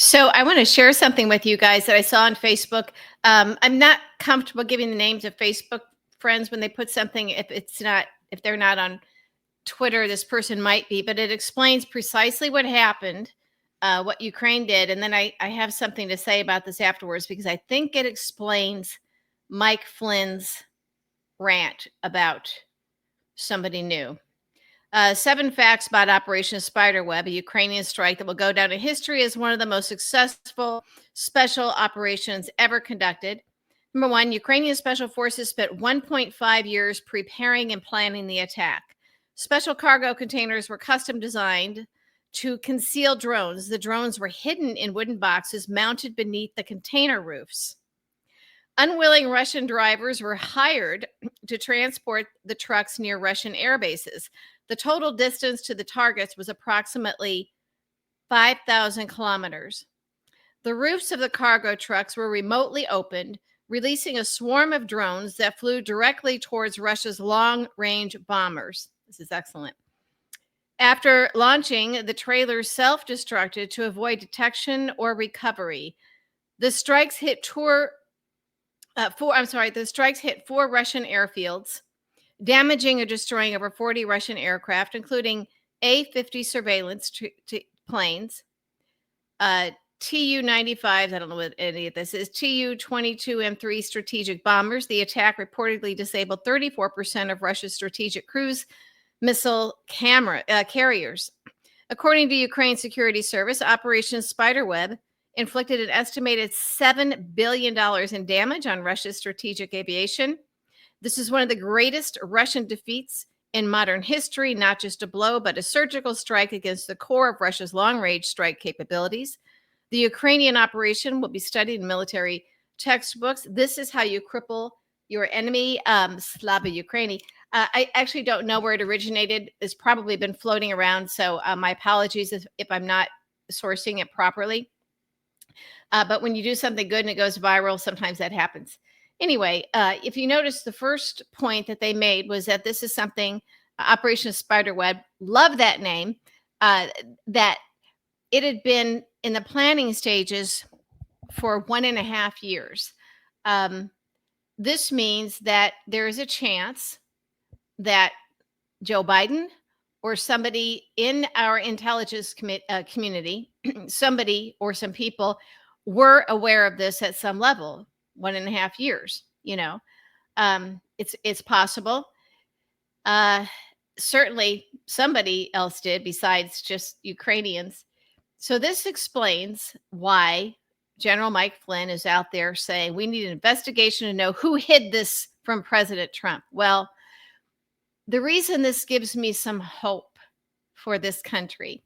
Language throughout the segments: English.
So I want to share something with you guys that I saw on Facebook. I'm not comfortable giving the names of Facebook friends when they put something. If they're not on Twitter, this person might be, but it explains precisely what happened, what Ukraine did, and then I have something to say about this afterwards because I think it explains Mike Flynn's rant about somebody new. 7 facts about Operation Spiderweb, a Ukrainian strike that will go down in history as one of the most successful special operations ever conducted. Number one, Ukrainian special forces spent 1.5 years preparing and planning the attack. Special cargo containers were custom designed to conceal drones. The drones were hidden in wooden boxes mounted beneath the container roofs. Unwilling Russian drivers were hired to transport the trucks near Russian air bases. The total distance to the targets was approximately 5,000 kilometers. The roofs of the cargo trucks were remotely opened, releasing a swarm of drones that flew directly towards Russia's long-range bombers. This is excellent. After launching, the trailers self-destructed to avoid detection or recovery. The strikes hit the strikes hit 4 Russian airfields, damaging or destroying over 40 Russian aircraft, including A-50 surveillance planes, Tu-95s, I don't know what any of this is, Tu-22M3 strategic bombers. The attack reportedly disabled 34% of Russia's strategic cruise missile carriers. According to Ukraine Security Service, Operation Spiderweb inflicted an estimated $7 billion in damage on Russia's strategic aviation. This is one of the greatest Russian defeats in modern history, not just a blow, but a surgical strike against the core of Russia's long-range strike capabilities. The Ukrainian operation will be studied in military textbooks. This is how you cripple your enemy, Slava Ukraini. I actually don't know where it originated. It's probably been floating around, so my apologies if I'm not sourcing it properly. But when you do something good and it goes viral, sometimes that happens. Anyway, if you notice, the first point that they made was that this is something, Operation Spiderweb, love that name, that it had been in the planning stages for 1.5 years. This means that there is a chance that Joe Biden or somebody in our intelligence community, somebody or some people were aware of this at some level. 1.5 years, it's possible. Certainly somebody else did besides just Ukrainians. So this explains why General Mike Flynn is out there saying we need an investigation to know who hid this from President Trump. Well, the reason this gives me some hope for this country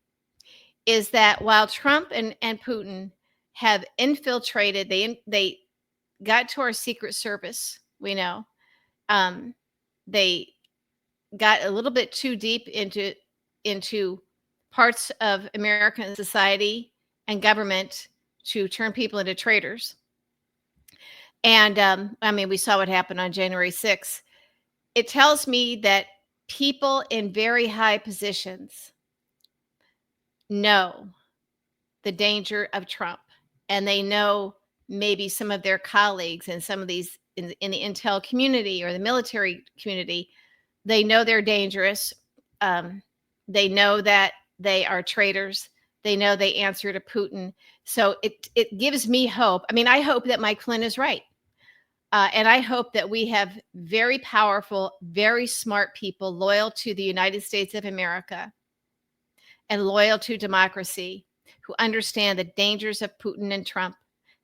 is that while Trump and Putin have infiltrated, they got to our Secret Service, we know. They got a little bit too deep into parts of American society and government to turn people into traitors. And we saw what happened on January 6th. It tells me that people in very high positions know the danger of Trump, and they know maybe some of their colleagues and some of these in the intel community or the military community, they know they're dangerous. They know that they are traitors. They know they answer to Putin. So it gives me hope. I hope that Mike Flynn is right. And I hope that we have very powerful, very smart people loyal to the United States of America and loyal to democracy who understand the dangers of Putin and Trump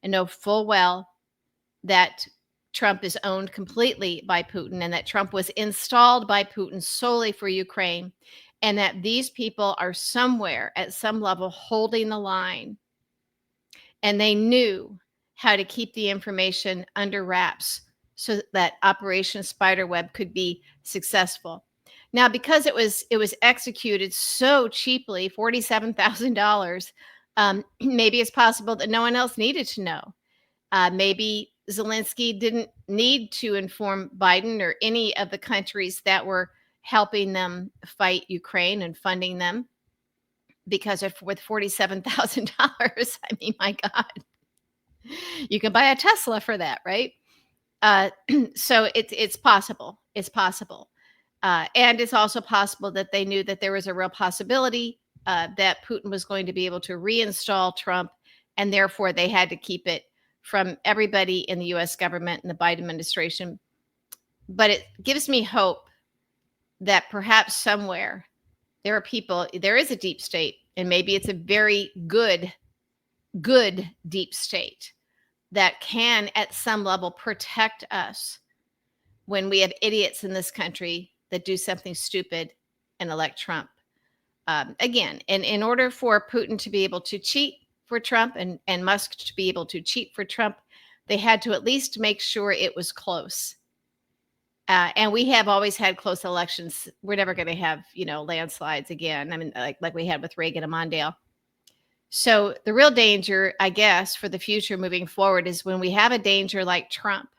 and know full well that Trump is owned completely by Putin and that Trump was installed by Putin solely for Ukraine, and that these people are somewhere at some level holding the line, and they knew how to keep the information under wraps so that Operation Spiderweb could be successful. Now, because it was executed so cheaply, $47,000, maybe it's possible that no one else needed to know. Maybe Zelenskyy didn't need to inform Biden or any of the countries that were helping them fight Ukraine and funding them. because if with $47,000, I mean, my God, you can buy a Tesla for that, right? So it's possible. It's possible. And it's also possible that they knew that there was a real possibility that Putin was going to be able to reinstall Trump, and therefore they had to keep it from everybody in the US government and the Biden administration. But it gives me hope that perhaps somewhere there are people, there is a deep state, and maybe it's a very good deep state that can at some level protect us when we have idiots in this country that do something stupid and elect Trump. Again, and in order for Putin to be able to cheat for Trump and Musk to be able to cheat for Trump, they had to at least make sure it was close. And we have always had close elections. We're never going to have, landslides again. I mean, like we had with Reagan and Mondale. So the real danger, I guess, for the future moving forward is when we have a danger like Trump.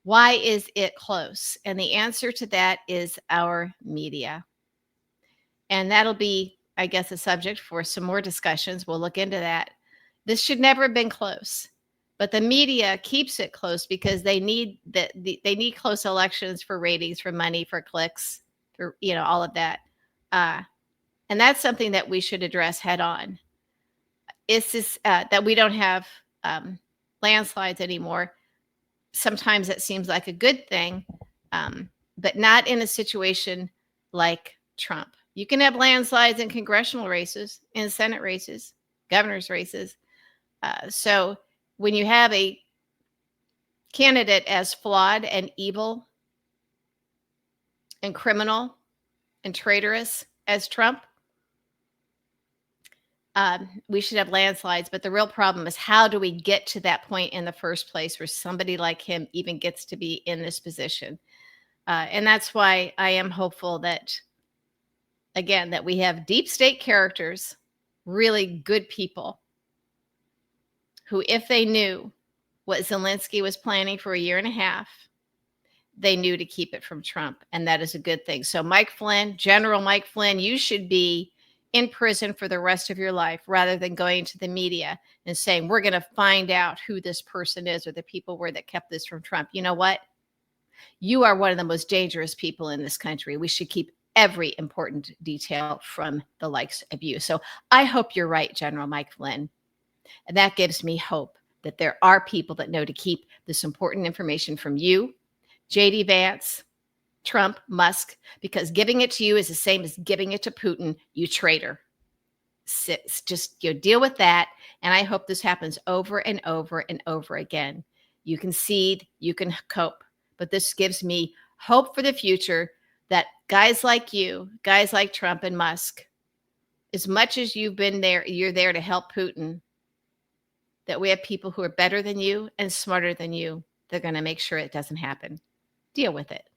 Why is it close? And the answer to that is our media. And that'll be, I guess, a subject for some more discussions. We'll look into that. This should never have been close, but the media keeps it close because they need they need close elections for ratings, for money, for clicks, for all of that. And that's something that we should address head on. It's just that we don't have landslides anymore. Sometimes it seems like a good thing, but not in a situation like Trump. You can have landslides in congressional races, in Senate races, governor's races. So when you have a candidate as flawed and evil and criminal and traitorous as Trump, we should have landslides. But the real problem is, how do we get to that point in the first place where somebody like him even gets to be in this position? And that's why I am hopeful that, again, that we have deep state characters, really good people, who, if they knew what Zelenskyy was planning for a year and a half, they knew to keep it from Trump. And that is a good thing. So Mike Flynn, General Mike Flynn, you should be in prison for the rest of your life rather than going to the media and saying, we're going to find out who this person is or the people were that kept this from Trump. You know what? You are one of the most dangerous people in this country. We should keep every important detail from the likes of you. So I hope you're right, General Mike Flynn. And that gives me hope that there are people that know to keep this important information from you, J.D. Vance, Trump, Musk, because giving it to you is the same as giving it to Putin, you traitor. Just deal with that. And I hope this happens over and over and over again. You can cede, you can cope, but this gives me hope for the future that guys like you, guys like Trump and Musk, as much as you've been there, you're there to help Putin, that we have people who are better than you and smarter than you. They're going to make sure it doesn't happen. Deal with it.